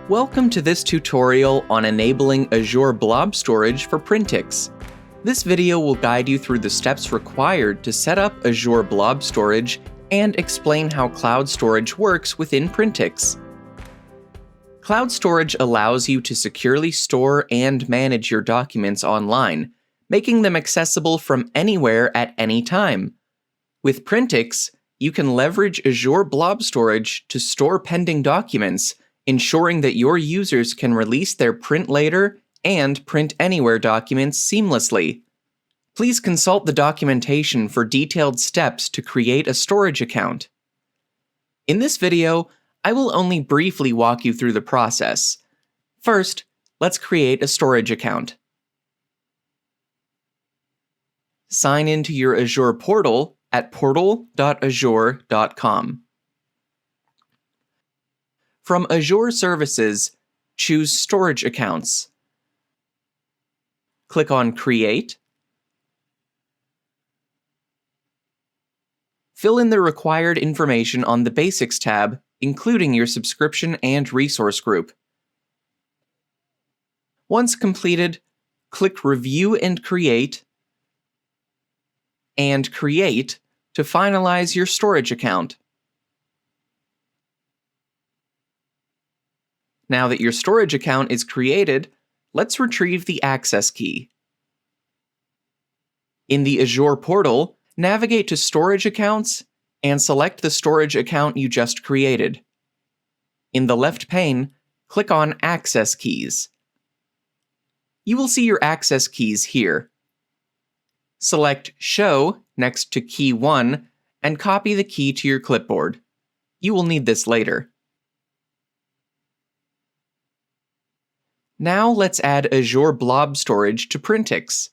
Welcome to this tutorial on enabling Azure Blob Storage for Printix. This video will guide you through the steps required to set up Azure Blob Storage and explain how cloud storage works within Printix. Cloud storage allows you to securely store and manage your documents online, making them accessible from anywhere at any time. With Printix, you can leverage Azure Blob Storage to store pending documents, ensuring that your users can release their print later and print anywhere documents seamlessly. Please consult the documentation for detailed steps to create a storage account. In this video, I will only briefly walk you through the process. First, let's create a storage account. Sign into your Azure portal at portal.azure.com. From Azure Services, choose Storage Accounts. Click on Create. Fill in the required information on the Basics tab, including your subscription and resource group. Once completed, click Review and Create to finalize your storage account. Now that your storage account is created, let's retrieve the access key. In the Azure portal, navigate to Storage Accounts and select the storage account you just created. In the left pane, click on Access Keys. You will see your access keys here. Select Show next to Key 1 and copy the key to your clipboard. You will need this later. Now let's add Azure Blob Storage to Printix.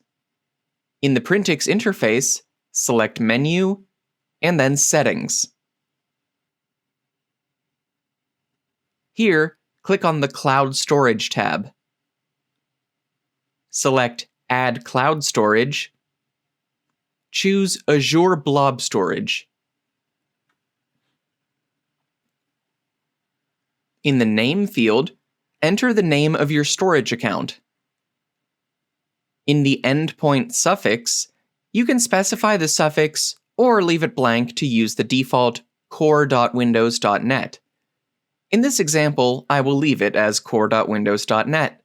In the Printix interface, select Menu, and then Settings. Here, click on the Cloud Storage tab. Select Add Cloud Storage. Choose Azure Blob Storage. In the Name field, enter the name of your storage account. In the endpoint suffix, you can specify the suffix or leave it blank to use the default core.windows.net. In this example, I will leave it as core.windows.net.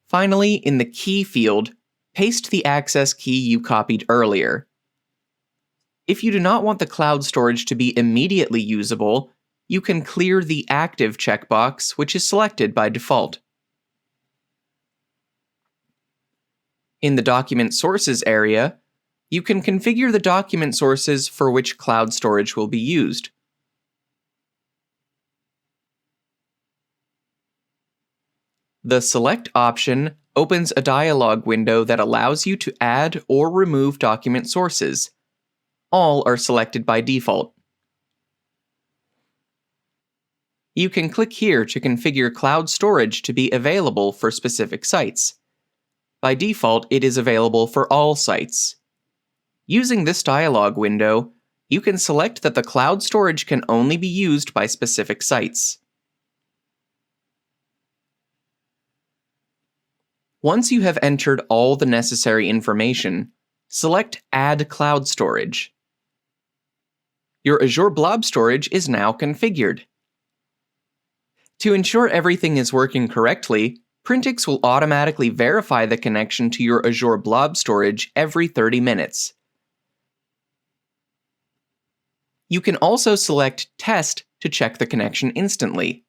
Finally, in the key field, paste the access key you copied earlier. If you do not want the cloud storage to be immediately usable, you can clear the Active checkbox, which is selected by default. In the Document Sources area, you can configure the document sources for which cloud storage will be used. The Select option opens a dialog window that allows you to add or remove document sources. All are selected by default. You can click here to configure cloud storage to be available for specific sites. By default, it is available for all sites. Using this dialog window, you can select that the cloud storage can only be used by specific sites. Once you have entered all the necessary information, select Add Cloud Storage. Your Azure Blob Storage is now configured. To ensure everything is working correctly, Printix will automatically verify the connection to your Azure Blob Storage every 30 minutes. You can also select Test to check the connection instantly.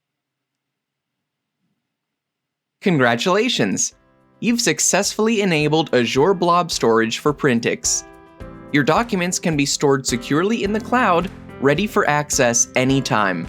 Congratulations! You've successfully enabled Azure Blob Storage for Printix. Your documents can be stored securely in the cloud, ready for access anytime.